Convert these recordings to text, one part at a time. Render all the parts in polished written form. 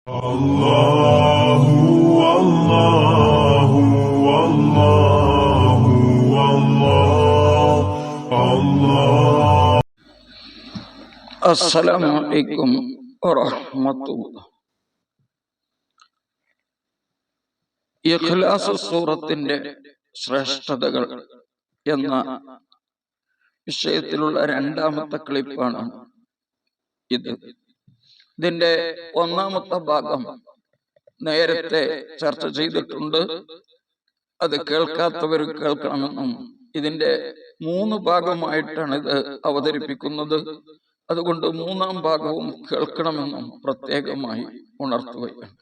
അല്ലാഹു അല്ലാഹു അല്ലാഹു അല്ലാഹു. അസ്സലാമു അലൈക്കും വറഹ്മത്തുള്ളാഹി. ഇഖ്ലാസ് സൂറത്തിന്റെ ശ്രേഷ്ഠതകൾ എന്ന വിഷയത്തിലുള്ള രണ്ടാമത്തെ ക്ലിപ്പാണ് ഇത്. ഇതിന്റെ ഒന്നാമത്തെ ഭാഗം നേരത്തെ ചർച്ച ചെയ്തിട്ടുണ്ട്. അത് കേൾക്കാത്തവർ കേൾക്കണമെന്നും ഇതിന്റെ 3 ഭാഗമായിട്ടാണ് ഇത് അവതരിപ്പിക്കുന്നത്. അതുകൊണ്ട് 3-ാം ഭാഗവും കേൾക്കണമെന്നും പ്രത്യേകമായി ഉണർത്തുകയാണ്.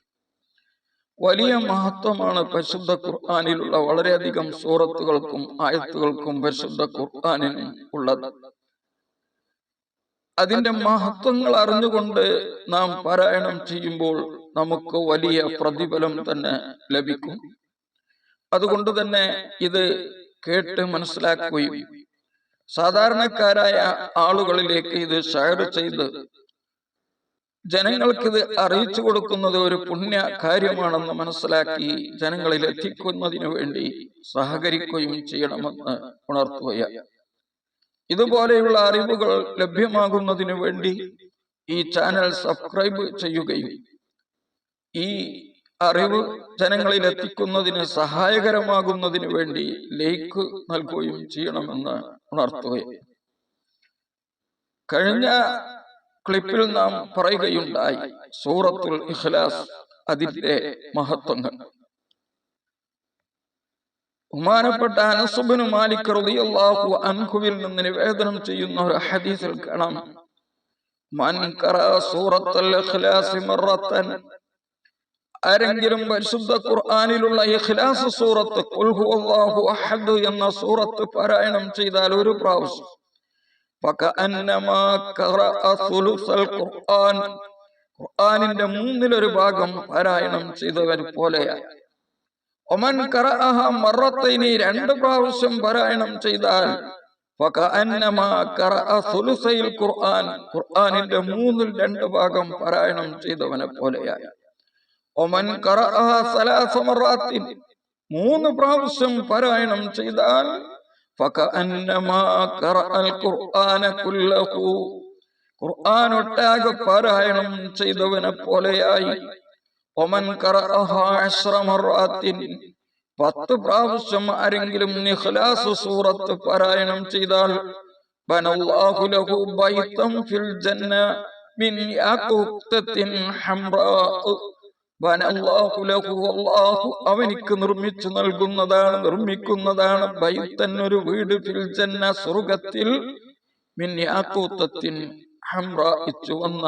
വലിയ മഹത്വമാണ് പരിശുദ്ധ ഖുർആനിലുള്ള വളരെയധികം സൂറത്തുകൾക്കും ആയത്തുകൾക്കും പരിശുദ്ധ ഖുർആനിനും ഉള്ളത്. അതിന്റെ മഹത്വങ്ങൾ അറിഞ്ഞുകൊണ്ട് നാം പാരായണം ചെയ്യുമ്പോൾ നമുക്ക് വലിയ പ്രതിഫലം തന്നെ ലഭിക്കും. അതുകൊണ്ട് തന്നെ ഇത് കേട്ട് മനസ്സിലാക്കുകയും സാധാരണക്കാരായ ആളുകളിലേക്ക് ഇത് ഷെയർ ചെയ്ത് ജനങ്ങൾക്കിത് അറിയിച്ചു കൊടുക്കുന്നത് ഒരു പുണ്യ കാര്യമാണെന്ന് മനസ്സിലാക്കി ജനങ്ങളിൽ എത്തിക്കുന്നതിനു വേണ്ടി സഹകരിക്കുകയും ചെയ്യണമെന്ന് ഉണർത്തുകയാണ്. ഇതുപോലെയുള്ള അറിവുകൾ ലഭ്യമാകുന്നതിനു വേണ്ടി ഈ ചാനൽ സബ്സ്ക്രൈബ് ചെയ്യുകയും ഈ അറിവ് ജനങ്ങളിൽ എത്തിക്കുന്നതിന് സഹായകരമാകുന്നതിന് വേണ്ടി ലൈക്ക് നൽകുകയും ചെയ്യണമെന്ന് ഉണർത്തുകയാണ്. കഴിഞ്ഞ ക്ലിപ്പിൽ നാം പറയുകയുണ്ടായി സൂറത്തുൽ ഇഖ്ലാസ്, അതിന്റെ മഹത്വങ്ങൾ. ബഹുമാനപ്പെട്ട അനസ് ഇബ്നു മാലിക് റളിയല്ലാഹു അൻഹുവിൽ നിന്ന് നിവേദനം ചെയ്യുന്ന ഒരു ഹദീസിൽ കാണാം, മൻ ഖറഅ സൂറത്തുൽ ഇഖ്ലാസ് മറത്തൻ, ആരെങ്കിലും പരിശുദ്ധ ഖുർആനിലുള്ള ഇഖ്ലാസ് സൂറത്ത് ഖുൽ ഹുവല്ലാഹു അഹദ് എന്ന സൂറത്ത് പാരായണം ചെയ്താൽ ഒരു പ്രാവശ്യം, ഫകഅന്നമാ ഖറഅ സുലുസൽ ഖുർആൻ, ഖുർആനിന്റെ 1/3 ഭാഗം പാരായണം ചെയ്തവർ പോലെയായി. ഒമൻ ഖറഅഹ മറത്തൈനി, 2 പ്രാവശ്യം പാരായണം ചെയ്താൽ ഫകഅന്നമാ ഖറഅ സുലുസൈൽ ഖുർആൻ, ഖുർആനിന്റെ 2/3 ഭാഗം പാരായണം ചെയ്തവനെ പോലെയായി. ഒമൻ ഖറഅഹ സലാസ മറാത്തിൻ, 3 പ്രാവശ്യം പാരായണം ചെയ്താൽ ഫകഅന്നമാ ഖറഅൽ ഖുർആന കുല്ലഹു, ഖുർആൻ ഒട്ടാകെ പാരായണം ചെയ്തവനെ പോലെയായി. ഒമൻ ഖറഅഹ 10 മറാത്തിൻ, 10 പ്രാവശ്യം ആരെങ്കിലും ഇഖ്ലാസ് സൂറത്ത് പാരായണം ചെയ്താൽ ബനല്ലാഹു ലഹു ബൈതൻ ഫിൽ ജന്ന മിൻ യാഖൂത്തത്തിൻ ഹംറാ, ബനല്ലാഹു ലഹു, അല്ലാഹു അവനിക്ക് നിർമ്മിക്കുന്നതാണ് ബൈതൻ, ഒരു വീട്, ഫിൽ ജന്ന സ്വർഗ്ഗത്തിൽ, മിൻ യാഖൂത്തത്തിൻ ഹംറാ, ചുവന്ന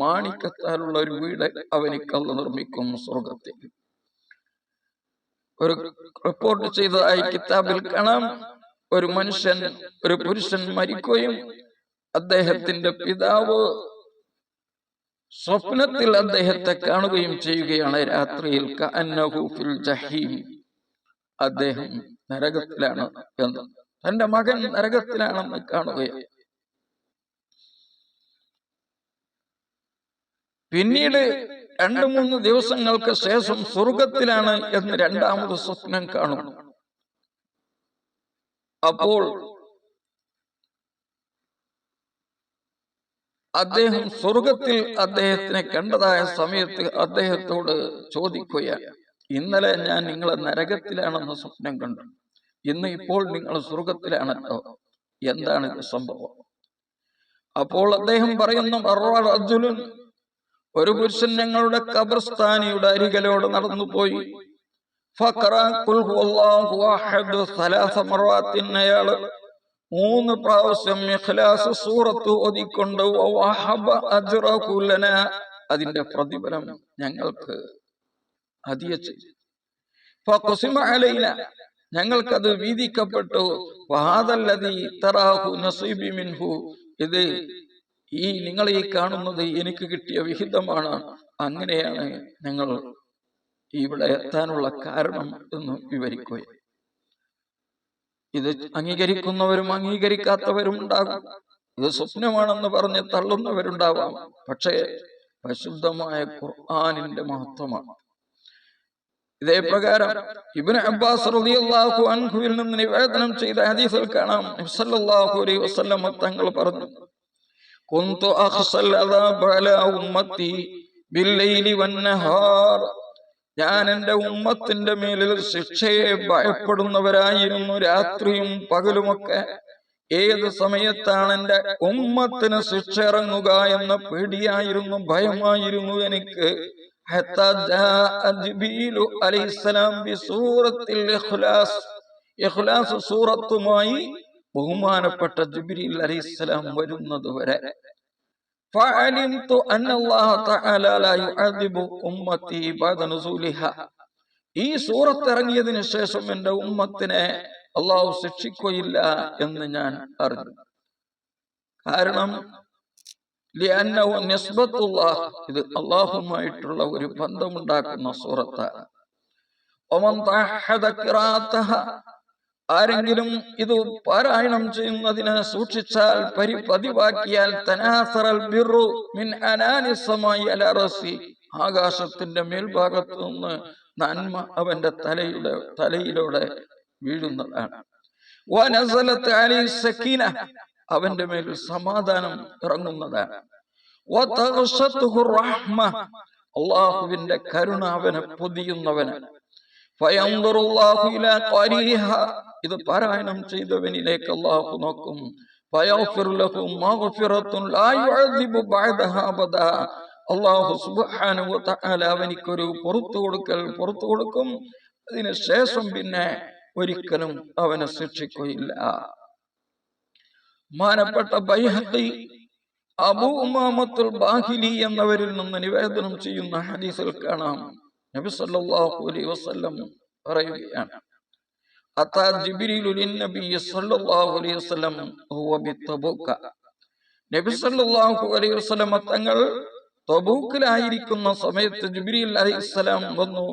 മാണിക്കത്താലുള്ള ഒരു വീട് അവനിക്ക് അല്ലാഹു നിർമ്മിക്കും സ്വർഗ്ഗത്തിൽ. ഒരു റിപ്പോർട്ട് ചെയ്തതായി കിതാബിൽ കാണാം, ഒരു പുരുഷൻ മരിക്കുകയും അദ്ദേഹത്തിന്റെ പിതാവ് സ്വപ്നത്തിൽ അദ്ദേഹത്തെ കാണുകയും ചെയ്യുകയാണ് രാത്രിയിൽ. കഅന്നഹു ഫിൽ ജഹീം, അദ്ദേഹം നരകത്തിലാണ് എന്ന്, തന്റെ മകൻ നരകത്തിലാണെന്ന് കാണുകയാണ്. പിന്നീട് 2-3 ദിവസങ്ങൾക്ക് ശേഷം സ്വർഗത്തിലാണ് എന്ന് 2ാമത് സ്വപ്നം കാണും. അപ്പോൾ അദ്ദേഹം സ്വർഗത്തിൽ അദ്ദേഹത്തിനെ കണ്ടതായ സമയത്ത് അദ്ദേഹത്തോട് ചോദിക്കുകയാണ്, ഇന്നലെ ഞാൻ നിങ്ങളെ നരകത്തിലാണെന്ന് സ്വപ്നം കണ്ടു, ഇപ്പോൾ നിങ്ങൾ സ്വർഗത്തിലാണല്ലോ, എന്താണ് സംഭവം? അപ്പോൾ അദ്ദേഹം പറയുന്നു, ഒരു പുരുഷൻ ഞങ്ങളുടെ ഖബർസ്ഥാനിയുടെ അരികിലൂടെ നടന്നുപോയി, അയാള് 3 പ്രാവശ്യം ഇഖ്ലാസ് സൂറത്ത് ഓതിക്കൊണ്ട് അതിന്റെ പ്രതിഫലം ഞങ്ങൾക്ക് ഹദിയ ചെയ്തു. ഞങ്ങൾക്കത് വീതിക്കപ്പെട്ടു. ഇത് നിങ്ങൾ ഈ കാണുന്നത് എനിക്ക് കിട്ടിയ വിഹിതമാണ്, അങ്ങനെയാണ് ഞങ്ങൾ ഇവിടെ എത്താനുള്ള കാരണം എന്ന് വിവരിക്കുകയാണ്. ഇത് അംഗീകരിക്കുന്നവരും അംഗീകരിക്കാത്തവരും ഉണ്ടാകും. ഇത് സ്വപ്നമാണെന്ന് പറഞ്ഞ് തള്ളുന്നവരുണ്ടാവാം. പക്ഷേ പരിശുദ്ധമായ ഖുർആനിന്റെ മഹത്വമാണ്. ഇതേ പ്രകാരം ഇബ്നു അബ്ബാസ് റളിയല്ലാഹു അൻഹുവിൽ നിന്ന് നിവേദനം ചെയ്ത ഹദീസിൽ കാണാം, നബി സല്ലല്ലാഹു അലൈഹി വസല്ലം തങ്ങൾ പറഞ്ഞു, കുന്തു അഖ്സൽ അദാബ അലാ ഉമ്മത്തി ബില്ലൈലി വന്നഹാർ. ഞാൻ എന്റെ ഉമ്മത്തിന്റെ മേലിൽ ശിക്ഷയെ ഭയപ്പെടുന്നവരായിരുന്നു രാത്രിയും പകലുമൊക്കെ. ഏത് സമയത്താണ് എന്റെ ഉമ്മത്തിന് ശിക്ഷ ഇറങ്ങുക എന്ന പേടിയായിരുന്നു, ഭയമായിരുന്നു എനിക്ക്. ഇഖ്ലാസ് സൂറത്തുമായി ബഹുമാനപ്പെട്ട ജിബ്രീൽ അലൈഹിസ്സലാം വരുന്നത് വരെ ഈ സൂറത്ത് ഇറങ്ങിയതിനു ശേഷം എന്റെ ഉമ്മത്തിനെ അള്ളാഹു ശിക്ഷിക്കുകയില്ല എന്ന് ഞാൻ അറിഞ്ഞു. കാരണം ഇത് അള്ളാഹുമായിട്ടുള്ള ഒരു ബന്ധമുണ്ടാക്കുന്ന സൂറത്താണ്. ആരെങ്കിലും ഇത് പാരായണം ചെയ്യുന്നതിനെ സൂക്ഷിച്ചാൽ, പതിവാക്കിയാൽ, ആകാശത്തിന്റെ മേൽഭാഗത്ത് നിന്ന് നന്മ അവന്റെ തലയിലൂടെ വീഴുന്നതാണ്. അവന്റെ മേൽ സമാധാനം ഇറങ്ങുന്നതാണ്. അള്ളാഹുവിന്റെ കരുണ അവനെ പൊതിയുന്നവനാണ്. ഇത് പാരായണം ചെയ്തവനിലേക്ക് അള്ളാഹു നോക്കും. അള്ളാഹു സുബ്ഹാനഹു വ തആല അവനിക്കൊരു പുറത്തു കൊടുക്കും. അതിനു ശേഷം പിന്നെ ഒരിക്കലും അവനെ ശിക്ഷിക്കുകയില്ല. മാനപ്പെട്ട ബൈഹഖി അബൂ ഉമാമത്തുൽ ബാഹിലി എന്നവരിൽ നിന്ന് നിവേദനം ചെയ്യുന്ന ഹദീസിൽ കാണാം, നബി സല്ലല്ലാഹു അലൈഹി വസല്ലം പറയുകയാണ്, അതാ ജിബ്രീലു ലിന്നബി സല്ലല്ലാഹു അലൈഹി വസല്ലം ഹുവ ബിതബൂക. നബി സല്ലല്ലാഹു അലൈഹി വസല്ലം തങ്ങൾ തബൂക്കിലായിരിക്കുന്ന സമയത്ത് ജിബ്രീൽ അലൈഹിസ്സലാം വന്നു.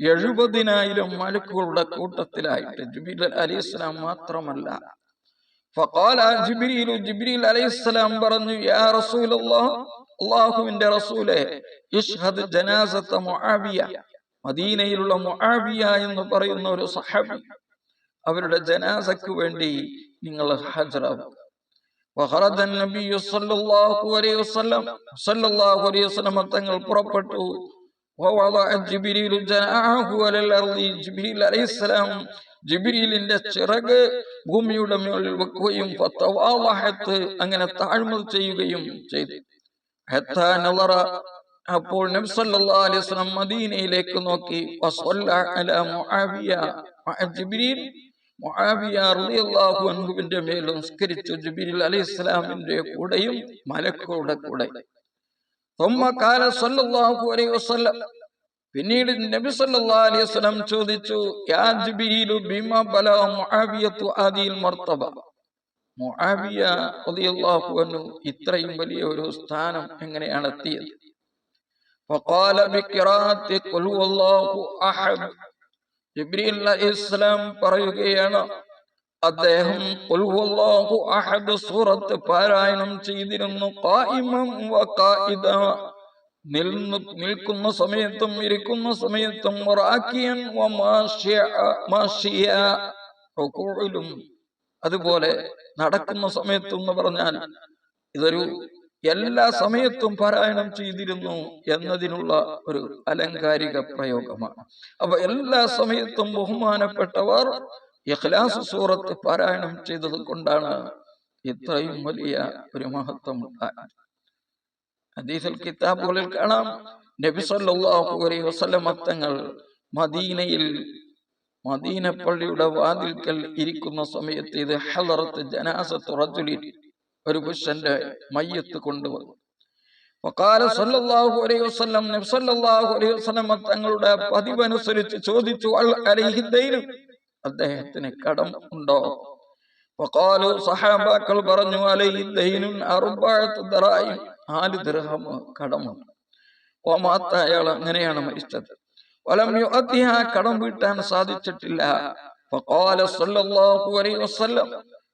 70,000 മലക്കുകളുടെ കൂട്ടത്തിലായിട്ട്. ജിബ്രീൽ അലൈഹിസ്സലാം മാത്രമല്ല. ഫഖാല ജിബ്രീലു, ജിബ്രീൽ അലൈഹിസ്സലാം പറഞ്ഞു, യാ റസൂലല്ലാഹ്, അല്ലാഹുവിന്റെ റസൂലേ, ഇശ്ഹദ് ജനാസത മുആവിയ. മദീനയിലുള്ള മുആവിയ എന്ന് പറയുന്ന ഒരു സഹാബി, അവരുടെ ജനാസക്ക് വേണ്ടി നിങ്ങൾ ഹാജരാകുക. വഖറജ നബിയ്യു സല്ലല്ലാഹു അലൈഹി വസല്ലം തങ്ങൾ പുറപ്പെട്ടു. വവദഅ ജിബ്രീലു ജനാഹു അലൽ അർളി. ജിബ്രീൽ അലൈഹിസ്സലാം ജിബ്രീലിന്റെ ചിറക് ഭൂമിയുടെ മുകളിൽ വെക്കുകയും ഫതവാളഹത്ത്, അങ്ങനെ താഴ്മ ചെയ്യുകയും ചെയ്തു. ഹത്താ നളറ, അപ്പോൾ നബി സല്ലല്ലാഹു അലൈഹി വസല്ലം മദീനയിലേക്ക് നോക്കി. വസല്ല അലാ മുആവിയ മഅ ജിബ്രീൽ. മുആവിയ റളിയല്ലാഹു അൻഹുവിന്റെ മേൽ നമസ്കരിച്ചു, ജിബ്രീൽ അലൈഹിസ്സലാമിന്റെ കൂടെയും മലക്കുകളുടെ കൂടെ. ثم قال സല്ലല്ലാഹു അലൈഹി വസല്ലം, പിന്നീട് നബി സല്ലല്ലാഹു അലൈഹി വസല്ലം ചോദിച്ചു, യാ ജിബ്രീൽ ബിമാ ബലഗ മുആവിയതു ആദിൽ മർതബ. മുആവിയ റളിയല്ലാഹു അൻഹു ഇത്രയും വലിയ ഒരു സ്ഥാനം എങ്ങനെയാണ് എത്തിയത്? ഫഖാല ബിഖിറാഅത്തി ഖുൽ ഹുവല്ലാഹു അഹദ്. ജിബ്രീൽ അലൈഹിസ്സലാം പറയുകയാണ്, അദ്ദേഹം ഖുൽ ഹുവല്ലാഹു അഹദ് സൂറത്ത് പാരായണം ചെയ്തിരുന്നു. ഖായിമൻ വ ഖായിദ, നിൽക്കുന്ന സമയത്തും ഇരിക്കുന്ന സമയത്തും, റാക്കിയൻ വ മാശിയ, റുകൂഇലും അതുപോലെ നടക്കുന്ന സമയത്തും എന്ന് പറഞ്ഞാൽ ഇതൊരു എല്ലാ സമയത്തും പാരായണം ചെയ്തിരുന്നു എന്നതിനുള്ള ഒരു അലങ്കാരിക പ്രയോഗമാണ്. അപ്പൊ എല്ലാ സമയത്തും ബഹുമാനപ്പെട്ടവർ ഇഖ്ലാസ് സൂറത്ത് പാരായണം ചെയ്തത് കൊണ്ടാണ് ഇത്രയും വലിയ ഒരു മഹത്വം ഉണ്ടായത്. ഹദീസിൽ കിതാബുകളിൽ കാണാം, നബി സല്ലല്ലാഹു അലൈഹി വസല്ലം തങ്ങൾ മദീന പള്ളിയുടെ വാതിൽക്കൽ ഇരിക്കുന്ന സമയത്ത് ഇത് ഹളറത്ത് ജനാസത്തു റജുലിൻ, ഒരു പുരുഷന്റെ മയ്യത്ത് കൊണ്ടുവന്നു. ഫഖാല സല്ലല്ലാഹു അലൈഹി വസല്ലം, നബി സല്ലല്ലാഹു അലൈഹി വസല്ലം തങ്ങളുടെ പതിവനുസരിച്ച് ചോദിച്ചു, അൽ അലൈഹി ദൈൻ, അദ്ദേഹത്തിന് കടം ഉണ്ടോ? ഫഖാലു, സഹാബാക്കൾ പറഞ്ഞു, അലൈഹി ദൈനുൻ അർബഅതു ദറാഹിം, 4 ദിർഹം കടമുണ്ട്. വമാത്ത, അയാൾ അങ്ങനെയാണ് മരിച്ചത്. വലം യുഅദ്ദിഹ, കടം വീട്ടാൻ സാധിച്ചിട്ടില്ല. ഫഖാല സല്ലല്ലാഹു അലൈഹി വസല്ലം,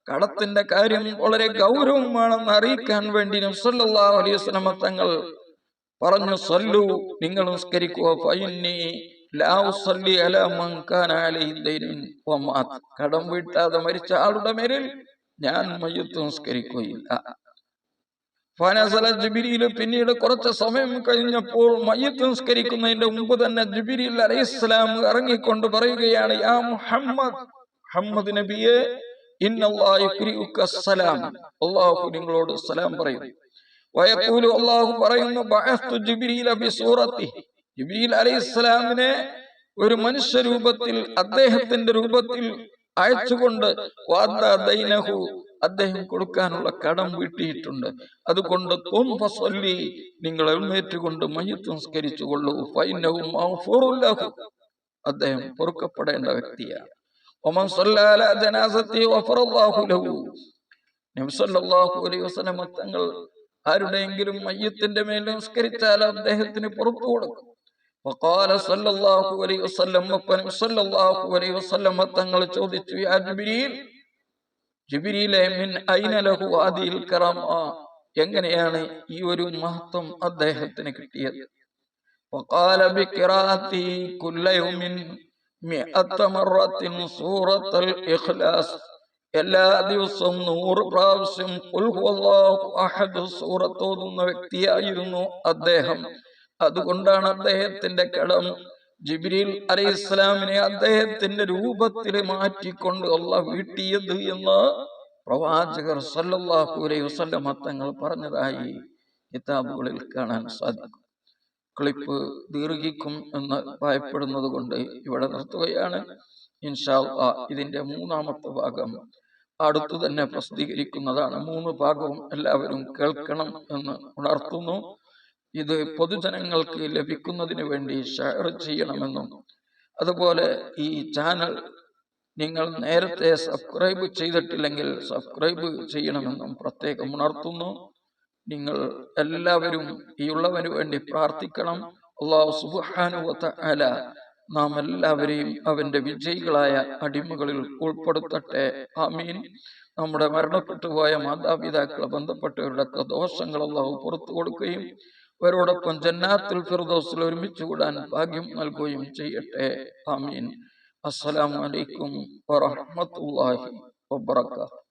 കടത്തിന്റെ കാര്യം വളരെ ഗൗരവമാണെന്ന് അറിയിക്കാൻ വേണ്ടി നബി സല്ലല്ലാഹു അലൈഹി വസല്ലം തങ്ങൾ പറഞ്ഞു, സല്ലു, നിങ്ങൾ നിസ്കരിക്കുക, ഫഇന്നി ലാ ഉസല്ലി അലാ മൻ കാന അലൈഹി ദൈനുൻ വമാത്, കടം വീട്ടാതെ മരിച്ച ആളുടെ മേലിൽ ഞാൻ മയ്യിത്ത് നിസ്കരിക്കുകയില്ല. ഫനസല ജിബ്രീൽ, പിന്നീട് കുറച്ച് സമയം കഴിഞ്ഞപ്പോൾ മയ്യിത്ത് നിസ്കരിക്കുന്നതിന്റെ മുമ്പ് തന്നെ ജിബ്രീൽ അലൈഹിസ്സലാം ഇറങ്ങിക്കൊണ്ട് പറയുകയാണ്, യാ മുഹമ്മദ്, മുഹമ്മദ് നബിയെ, ഇന്നല്ലാഹ യുക്രിഉക അസ്സലാം, അല്ലാഹു നിങ്ങളോട് സലാം പറയും. വയഖൂലു, അല്ലാഹു പറയുന്നു, ബഅസ്തു ജിബ്രീല ബിസൂറത്തിഹി, ജിബ്രീൽ അലൈഹിസ്സലാമിനെ ഒരു മനുഷ്യ രൂപത്തിൽ, അദ്ദേഹത്തിന്റെ രൂപത്തിൽ അയച്ചുകൊണ്ട്, ദൈനഹു, അദ്ദേഹം കൊടുക്കാനുള്ള കടം വീട്ടിയിട്ടുണ്ട്, അതുകൊണ്ട് ഖും ഫസല്ലി, നിങ്ങൾ എഴുന്നേറ്റുകൊണ്ട് മയ്യിത്ത് നിസ്കരിച്ചു കൊള്ളൂ, ഫഇന്നഹു മഗ്ഫൂറുൻ ലഹു, അദ്ദേഹം പൊറുക്കപ്പെടേണ്ട വ്യക്തിയാണ്. വമൻ സല്ലല്ലാ അലാ ജനാസത്തി ഗഫറല്ലാഹു ലഹു, നബി സല്ലല്ലാഹു അലൈഹി വസല്ലം തങ്ങൾ ആരുടെയെങ്കിലും മയ്യിത്തിന്റെ മേൽ നിസ്കരിച്ചാൽ അദ്ദേഹത്തിന് പുറത്തു കൊടുക്കും. വഖാല സല്ലല്ലാഹു അലൈഹി വസല്ലം, നബി സല്ലല്ലാഹു അലൈഹി വസല്ലം തങ്ങൾ ചോദിച്ചു, യാ ജിബ്രീൽ, ജിബ്രീലേ, മിൻ ഐന ലഹു ഹാദിഹിൽ കറമ, എങ്ങനെയാണ് ഈ ഒരു മഹത്വം അദ്ദേഹത്തിന് കിട്ടിയത്? വഖാല ബിഖിറാഅത്തി കുല്ല യൗമിൻ മിഅത മറത്തിൻ സൂറത്തുൽ ഇഖ്ലാസ്, എല്ലാ ദിവസവും 100 പ്രാവശ്യം ഖുൽ ഹുവല്ലാഹു അഹദ് സൂറത്ത് ഓതുന്ന വ്യക്തിയായിരുന്നു അദ്ദേഹം. അതുകൊണ്ടാണ് അദ്ദേഹത്തിന്റെ കടം ജിബ്രീൽ അലൈഹിസ്സലാമിനെ അദ്ദേഹത്തിന്റെ രൂപത്തിൽ മാറ്റിക്കൊണ്ട് അല്ലാഹു വീട്ടിയത് എന്ന് പ്രവാചകർ സല്ലല്ലാഹു അലൈഹി വസല്ലം തങ്ങൾ പറഞ്ഞതായി കിതാബുകളിൽ കാണാൻ സാധിക്കും. ക്ലിപ്പ് ദീർഘിക്കും എന്ന് ഭയപ്പെടുന്നത് കൊണ്ട് ഇവിടെ നിർത്തുകയാണ്. ഇൻഷാ അല്ലാഹ് ഇതിന്റെ 3-ാമത്തെ ഭാഗം അടുത്തു തന്നെ പ്രസിദ്ധീകരിക്കുന്നതാണ്. 3 ഭാഗവും എല്ലാവരും കേൾക്കണം എന്ന് ഉണർത്തുന്നു. ഇത് പൊതുജനങ്ങൾക്ക് ലഭിക്കുന്നതിന് വേണ്ടി ഷെയർ ചെയ്യണമെന്നും, അതുപോലെ ഈ ചാനൽ നിങ്ങൾ നേരത്തെ സബ്സ്ക്രൈബ് ചെയ്തിട്ടില്ലെങ്കിൽ സബ്സ്ക്രൈബ് ചെയ്യണമെന്നും പ്രത്യേകം ഉണർത്തുന്നു. നിങ്ങൾ എല്ലാവരും ഈ ഉള്ളവന് വേണ്ടി പ്രാർത്ഥിക്കണം. അല്ലാഹു സുബ്ഹാനഹു വ തആല നാം എല്ലാവരെയും അവന്റെ വിജയികളായ അടിമകളിൽ ഉൾപ്പെടുത്തട്ടെ. ആമീൻ. നമ്മുടെ മരണപ്പെട്ടു പോയ മാതാപിതാക്കളെ ബന്ധപ്പെട്ടവരുടെ ദോഷങ്ങൾ അല്ലാഹു പുറത്തു കൊടുക്കുകയും അവരോടൊപ്പം ജന്നാത്തുൽ ഫിർദൗസിൽ ഒരുമിച്ച് കൂടാൻ ഭാഗ്യം നൽകുകയും ചെയ്യട്ടെ. ആമീൻ. അസ്സലാമു അലൈക്കും വറഹ്മത്തുള്ളാഹി വബറകാതുഹു.